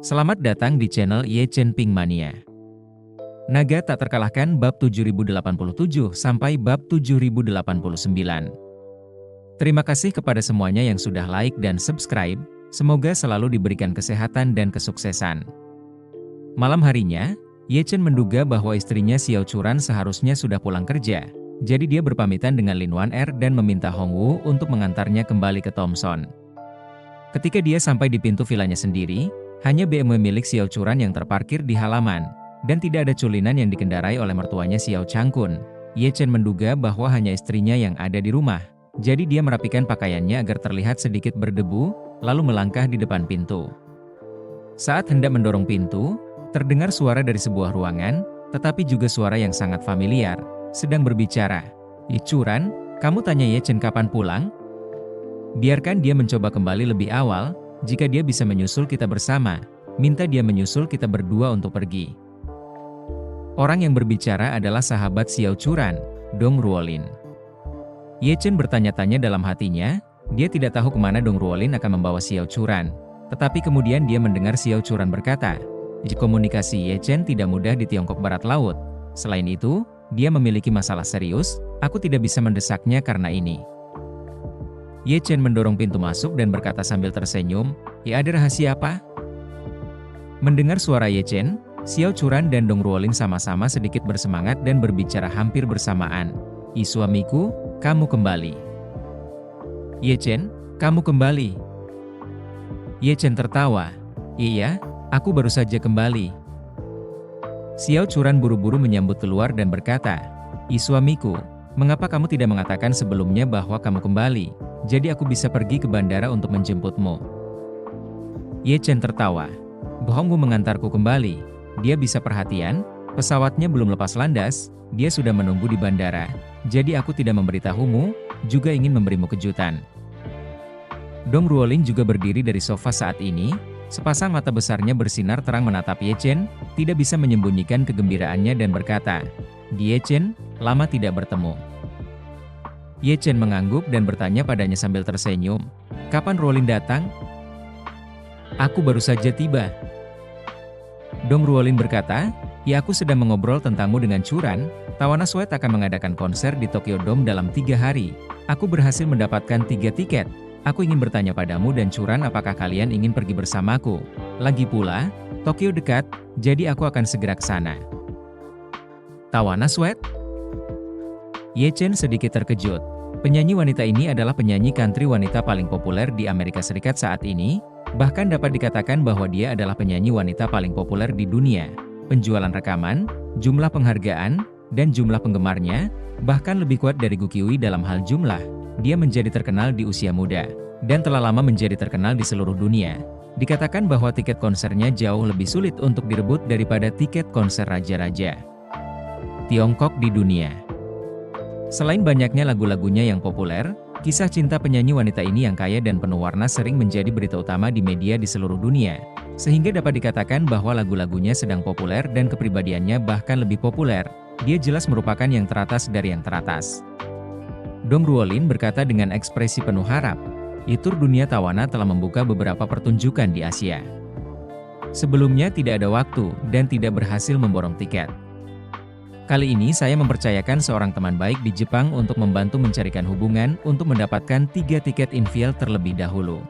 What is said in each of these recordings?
Selamat datang di channel Ye Chen Ping Mania. Naga tak terkalahkan bab 7087 sampai bab 7089. Terima kasih kepada semuanya yang sudah like dan subscribe, semoga selalu diberikan kesehatan dan kesuksesan. Malam harinya, Ye Chen menduga bahwa istrinya Xiao Churan seharusnya sudah pulang kerja, jadi dia berpamitan dengan Lin Wan-er dan meminta Hong Wu untuk mengantarnya kembali ke Thomson. Ketika dia sampai di pintu vilanya sendiri, hanya BMW milik Xiao Churan yang terparkir di halaman, dan tidak ada culinan yang dikendarai oleh mertuanya Xiao Changkun. Ye Chen menduga bahwa hanya istrinya yang ada di rumah, jadi dia merapikan pakaiannya agar terlihat sedikit berdebu, lalu melangkah di depan pintu. Saat hendak mendorong pintu, terdengar suara dari sebuah ruangan, tetapi juga suara yang sangat familiar, sedang berbicara. "Ye Churan, kamu tanya Ye Chen kapan pulang? Biarkan dia mencoba kembali lebih awal, jika dia bisa menyusul kita bersama, minta dia menyusul kita berdua untuk pergi." Orang yang berbicara adalah sahabat Xiao Churan, Dong Ruolin. Ye Chen bertanya-tanya dalam hatinya, dia tidak tahu kemana Dong Ruolin akan membawa Xiao Churan, tetapi kemudian dia mendengar Xiao Churan berkata, "Komunikasi Ye Chen tidak mudah di Tiongkok Barat Laut. Selain itu, dia memiliki masalah serius, aku tidak bisa mendesaknya karena ini." Ye Chen mendorong pintu masuk dan berkata sambil tersenyum, "Ya, ada rahasia apa?" Mendengar suara Ye Chen, Xiao Churan dan Dong Ruolin sama-sama sedikit bersemangat dan berbicara hampir bersamaan. Suamiku, kamu kembali." "Ye Chen, kamu kembali?" Ye Chen tertawa. "Iya, aku baru saja kembali." Xiao Churan buru-buru menyambut keluar dan berkata, "Suamiku, mengapa kamu tidak mengatakan sebelumnya bahwa kamu kembali? Jadi aku bisa pergi ke bandara untuk menjemputmu." Ye Chen tertawa. "Hong Wu mengantarku kembali. Dia bisa perhatian, pesawatnya belum lepas landas, dia sudah menunggu di bandara. Jadi aku tidak memberitahumu, juga ingin memberimu kejutan." Dong Ruolin juga berdiri dari sofa saat ini, sepasang mata besarnya bersinar terang menatap Ye Chen, tidak bisa menyembunyikan kegembiraannya dan berkata, "Ye Chen, lama tidak bertemu." Ye Chen mengangguk dan bertanya padanya sambil tersenyum, "Kapan Ruolin datang?" "Aku baru saja tiba." Dong Ruolin berkata, "Ya, aku sedang mengobrol tentangmu dengan Churan. Tawana Sweat akan mengadakan konser di Tokyo Dome dalam 3 hari. Aku berhasil mendapatkan 3 tiket. Aku ingin bertanya padamu dan Churan apakah kalian ingin pergi bersamaku. Lagi pula, Tokyo dekat, jadi aku akan segera ke sana." "Tawana Sweat?" Ye Chen sedikit terkejut. Penyanyi wanita ini adalah penyanyi country wanita paling populer di Amerika Serikat saat ini, bahkan dapat dikatakan bahwa dia adalah penyanyi wanita paling populer di dunia. Penjualan rekaman, jumlah penghargaan, dan jumlah penggemarnya, bahkan lebih kuat dari Gu Qiwi dalam hal jumlah. Dia menjadi terkenal di usia muda, dan telah lama menjadi terkenal di seluruh dunia. Dikatakan bahwa tiket konsernya jauh lebih sulit untuk direbut daripada tiket konser raja-raja Tiongkok di dunia. Selain banyaknya lagu-lagunya yang populer, kisah cinta penyanyi wanita ini yang kaya dan penuh warna sering menjadi berita utama di media di seluruh dunia, sehingga dapat dikatakan bahwa lagu-lagunya sedang populer dan kepribadiannya bahkan lebih populer. Dia jelas merupakan yang teratas dari yang teratas. Dong Ruolin berkata dengan ekspresi penuh harap, "Tur dunia Tawana telah membuka beberapa pertunjukan di Asia. Sebelumnya tidak ada waktu dan tidak berhasil memborong tiket. Kali ini saya mempercayakan seorang teman baik di Jepang untuk membantu mencarikan hubungan untuk mendapatkan 3 tiket infiel terlebih dahulu.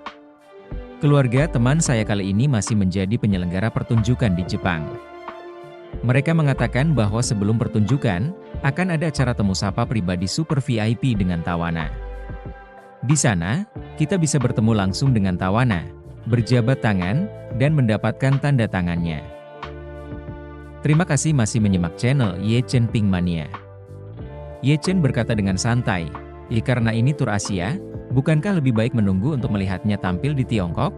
Keluarga teman saya kali ini masih menjadi penyelenggara pertunjukan di Jepang. Mereka mengatakan bahwa sebelum pertunjukan, akan ada acara temu sapa pribadi super VIP dengan Tawana. Di sana, kita bisa bertemu langsung dengan Tawana, berjabat tangan, dan mendapatkan tanda tangannya." Terima kasih masih menyimak channel Ye Chen Ping Mania. Ye Chen berkata dengan santai, "Karena ini tur Asia, bukankah lebih baik menunggu untuk melihatnya tampil di Tiongkok?"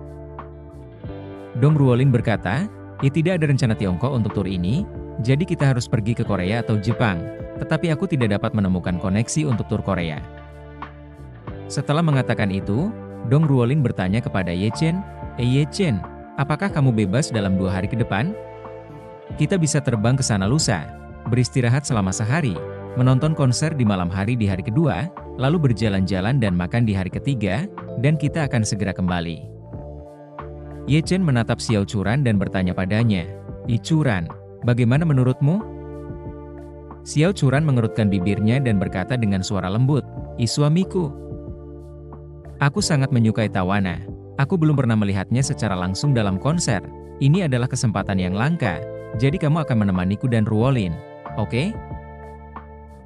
Dong Ruolin berkata, "Tidak ada rencana Tiongkok untuk tur ini, jadi kita harus pergi ke Korea atau Jepang, tetapi aku tidak dapat menemukan koneksi untuk tur Korea." Setelah mengatakan itu, Dong Ruolin bertanya kepada Ye Chen, Ye Chen, apakah kamu bebas dalam 2 hari ke depan? Kita bisa terbang ke sana lusa, beristirahat selama sehari, menonton konser di malam hari di hari kedua, lalu berjalan-jalan dan makan di hari ketiga, dan kita akan segera kembali." Ye Chen menatap Xiao Churan dan bertanya padanya, "I Churan, bagaimana menurutmu?" Xiao Churan mengerutkan bibirnya dan berkata dengan suara lembut, "I suamiku. Aku sangat menyukai Tawana. Aku belum pernah melihatnya secara langsung dalam konser. Ini adalah kesempatan yang langka, jadi kamu akan menemaniku dan Ruolin, oke?"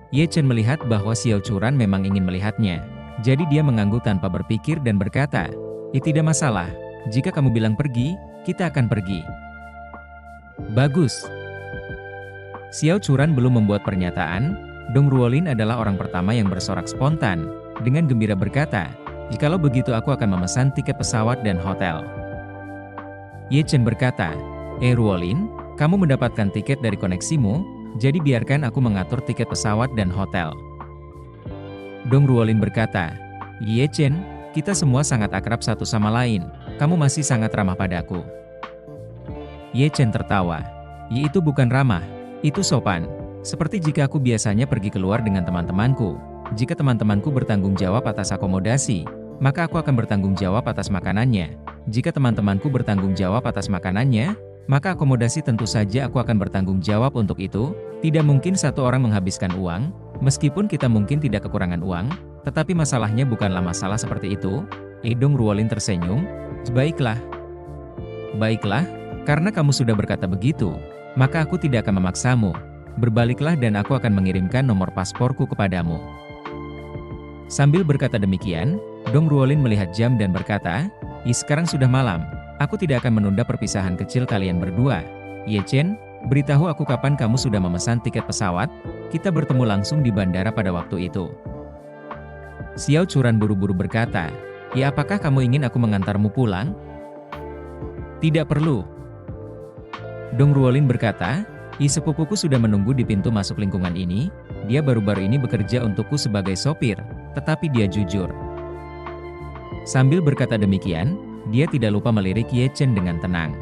Ye Chen melihat bahwa Xiao Churan memang ingin melihatnya. Jadi dia mengangguk tanpa berpikir dan berkata, tidak masalah. Jika kamu bilang pergi, kita akan pergi." "Bagus." Xiao Churan belum membuat pernyataan, Dong Ruolin adalah orang pertama yang bersorak spontan, dengan gembira berkata, "Jikalau begitu aku akan memesan tiket pesawat dan hotel." Ye Chen berkata, Ruolin, kamu mendapatkan tiket dari koneksimu, jadi biarkan aku mengatur tiket pesawat dan hotel." Dong Ruolin berkata, "Ye Chen, kita semua sangat akrab satu sama lain, kamu masih sangat ramah padaku." Ye Chen tertawa, "Itu bukan ramah, itu sopan. Seperti jika aku biasanya pergi keluar dengan teman-temanku. Jika teman-temanku bertanggung jawab atas akomodasi, maka aku akan bertanggung jawab atas makanannya. Jika teman-temanku bertanggung jawab atas makanannya, maka akomodasi tentu saja aku akan bertanggung jawab untuk itu. Tidak mungkin satu orang menghabiskan uang, meskipun kita mungkin tidak kekurangan uang, tetapi masalahnya bukanlah masalah seperti itu." Dong Ruolin tersenyum, "Baiklah. Baiklah, karena kamu sudah berkata begitu, maka aku tidak akan memaksamu. Berbaliklah dan aku akan mengirimkan nomor pasporku kepadamu." Sambil berkata demikian, Dong Ruolin melihat jam dan berkata, sekarang sudah malam. Aku tidak akan menunda perpisahan kecil kalian berdua. Ye Chen, beritahu aku kapan kamu sudah memesan tiket pesawat, kita bertemu langsung di bandara pada waktu itu." Xiao Churan buru-buru berkata, apakah kamu ingin aku mengantarmu pulang?" "Tidak perlu." Dong Ruolin berkata, sepupuku sudah menunggu di pintu masuk lingkungan ini, dia baru-baru ini bekerja untukku sebagai sopir, tetapi dia jujur. Sambil berkata demikian, dia tidak lupa melirik Ye Chen dengan tenang.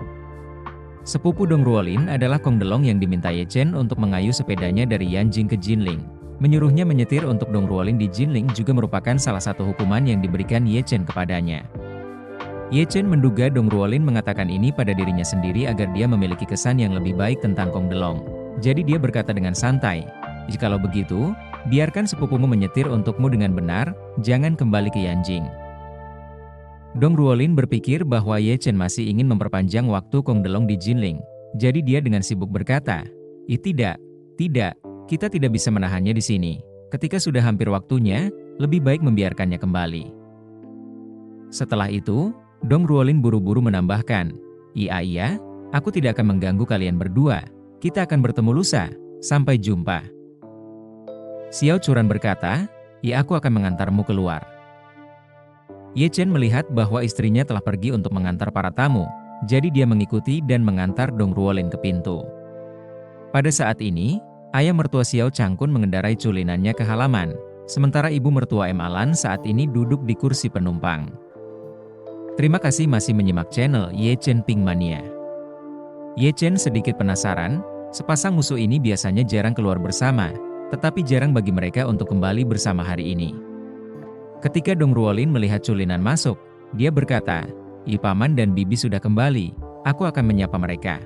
Sepupu Dong Ruolin adalah Kong Delong yang diminta Ye Chen untuk mengayuh sepedanya dari Yanjing ke Jinling. Menyuruhnya menyetir untuk Dong Ruolin di Jinling juga merupakan salah satu hukuman yang diberikan Ye Chen kepadanya. Ye Chen menduga Dong Ruolin mengatakan ini pada dirinya sendiri agar dia memiliki kesan yang lebih baik tentang Kong Delong. Jadi dia berkata dengan santai, "Jikalau begitu, biarkan sepupumu menyetir untukmu dengan benar, jangan kembali ke Yanjing." Dong Ruolin berpikir bahwa Ye Chen masih ingin memperpanjang waktu Kong Delong di Jinling. Jadi dia dengan sibuk berkata, tidak, kita tidak bisa menahannya di sini. Ketika sudah hampir waktunya, lebih baik membiarkannya kembali." Setelah itu, Dong Ruolin buru-buru menambahkan, Iya, aku tidak akan mengganggu kalian berdua. Kita akan bertemu lusa. Sampai jumpa." Xiao Churan berkata, aku akan mengantarmu keluar." Ye Chen melihat bahwa istrinya telah pergi untuk mengantar para tamu, jadi dia mengikuti dan mengantar Dong Ruolin ke pintu. Pada saat ini, ayah mertua Xiao Changkun mengendarai culinannya ke halaman, sementara ibu mertua M. Alan saat ini duduk di kursi penumpang. Terima kasih masih menyimak channel Ye Chen Ping Mania. Ye Chen sedikit penasaran, sepasang musuh ini biasanya jarang keluar bersama, tetapi jarang bagi mereka untuk kembali bersama hari ini. Ketika Dong Ruolin melihat culinan masuk, dia berkata, Paman dan Bibi sudah kembali, aku akan menyapa mereka."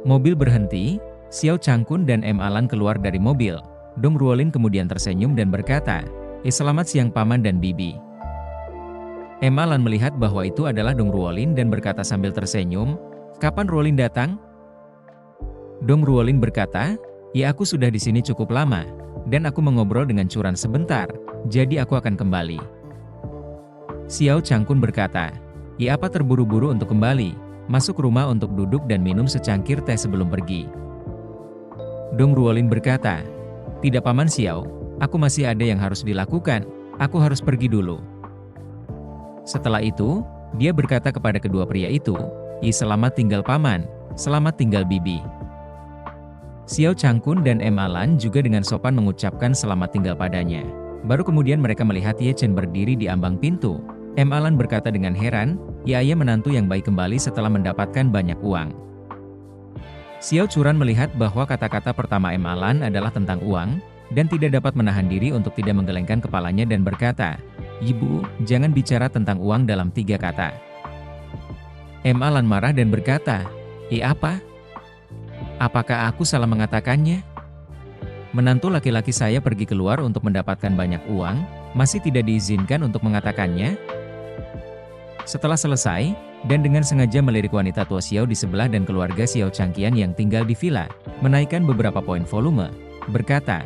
Mobil berhenti, Xiao Changkun dan M. Alan keluar dari mobil. Dong Ruolin kemudian tersenyum dan berkata, selamat siang Paman dan Bibi." M. Alan melihat bahwa itu adalah Dong Ruolin dan berkata sambil tersenyum, "Kapan Ruolin datang?" Dong Ruolin berkata, aku sudah di sini cukup lama, dan aku mengobrol dengan Churan sebentar, jadi aku akan kembali." Xiao Changkun berkata, apa terburu-buru untuk kembali? Masuk rumah untuk duduk dan minum secangkir teh sebelum pergi." Dong Ruolin berkata, "Tidak Paman Xiao, aku masih ada yang harus dilakukan, aku harus pergi dulu." Setelah itu, dia berkata kepada kedua pria itu, selamat tinggal Paman, selamat tinggal Bibi." Xiao Changkun dan M. Alan juga dengan sopan mengucapkan selamat tinggal padanya. Baru kemudian mereka melihat Ye Chen berdiri di ambang pintu. M. Alan berkata dengan heran, ayah menantu yang baik kembali setelah mendapatkan banyak uang. Xiao Churan melihat bahwa kata-kata pertama M. Alan adalah tentang uang, dan tidak dapat menahan diri untuk tidak menggelengkan kepalanya dan berkata, "Ibu, jangan bicara tentang uang dalam 3 kata." Alan marah dan berkata, apa? Apakah aku salah mengatakannya? Menantu laki-laki saya pergi keluar untuk mendapatkan banyak uang, masih tidak diizinkan untuk mengatakannya? Setelah selesai, dan dengan sengaja melirik wanita tua Xiao di sebelah dan keluarga Xiao Changqian yang tinggal di villa, menaikkan beberapa poin volume, berkata,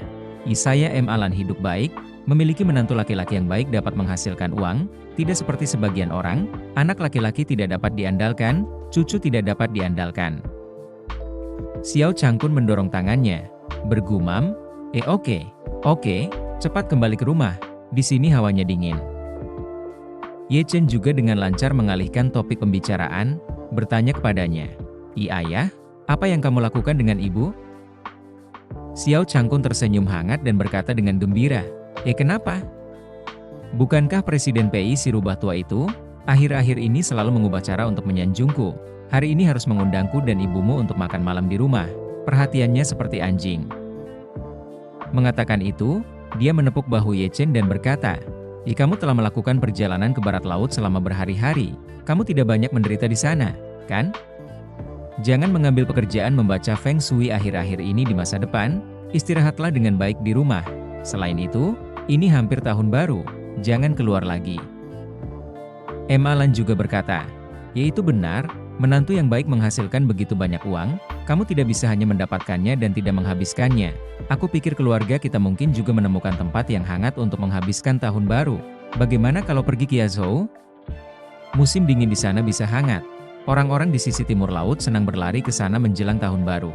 saya Alan hidup baik, memiliki menantu laki-laki yang baik dapat menghasilkan uang, tidak seperti sebagian orang, anak laki-laki tidak dapat diandalkan, cucu tidak dapat diandalkan. Xiao Changkun mendorong tangannya, bergumam, oke, cepat kembali ke rumah, di sini hawanya dingin. Ye Chen juga dengan lancar mengalihkan topik pembicaraan, bertanya kepadanya, ayah, apa yang kamu lakukan dengan ibu? Xiao Changkun tersenyum hangat dan berkata dengan gembira, kenapa? Bukankah Presiden PI si rubah tua itu, akhir-akhir ini selalu mengubah cara untuk menyanjungku, hari ini harus mengundangku dan ibumu untuk makan malam di rumah, perhatiannya seperti anjing. Mengatakan itu, dia menepuk bahu Ye Chen dan berkata, kamu telah melakukan perjalanan ke barat laut selama berhari-hari, kamu tidak banyak menderita di sana, kan? Jangan mengambil pekerjaan membaca Feng Shui akhir-akhir ini di masa depan, istirahatlah dengan baik di rumah. Selain itu, ini hampir tahun baru, jangan keluar lagi. Alan juga berkata, itu benar, menantu yang baik menghasilkan begitu banyak uang, kamu tidak bisa hanya mendapatkannya dan tidak menghabiskannya. Aku pikir keluarga kita mungkin juga menemukan tempat yang hangat untuk menghabiskan tahun baru. Bagaimana kalau pergi ke Yazhou? Musim dingin di sana bisa hangat. Orang-orang di sisi timur laut senang berlari ke sana menjelang tahun baru.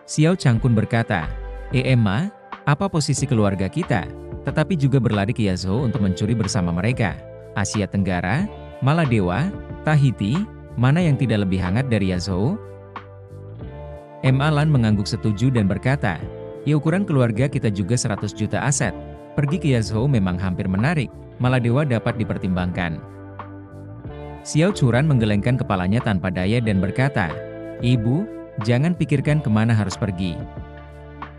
Xiao Changkun berkata, Emma, apa posisi keluarga kita? Tetapi juga berlari ke Yazhou untuk mencuri bersama mereka. Asia Tenggara, Maladewa, Tahiti, mana yang tidak lebih hangat dari Yazhou? Alan mengangguk setuju dan berkata, ukuran keluarga kita juga 100 juta aset. Pergi ke Yazhou memang hampir menarik, Maladewa dapat dipertimbangkan. Xiao Churan menggelengkan kepalanya tanpa daya dan berkata, Ibu, jangan pikirkan kemana harus pergi.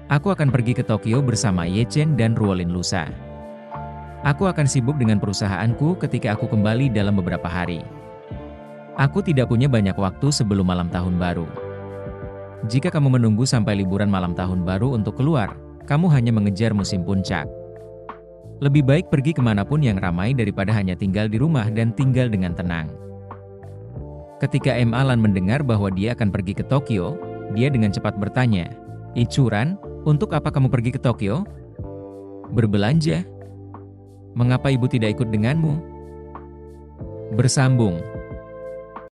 Aku akan pergi ke Tokyo bersama Ye Chen dan Ruolin lusa. Aku akan sibuk dengan perusahaanku ketika aku kembali dalam beberapa hari. Aku tidak punya banyak waktu sebelum malam tahun baru. Jika kamu menunggu sampai liburan malam tahun baru untuk keluar, kamu hanya mengejar musim puncak. Lebih baik pergi kemanapun yang ramai daripada hanya tinggal di rumah dan tinggal dengan tenang. Ketika Alan mendengar bahwa dia akan pergi ke Tokyo, dia dengan cepat bertanya, Churan, untuk apa kamu pergi ke Tokyo? Berbelanja. Mengapa ibu tidak ikut denganmu? Bersambung.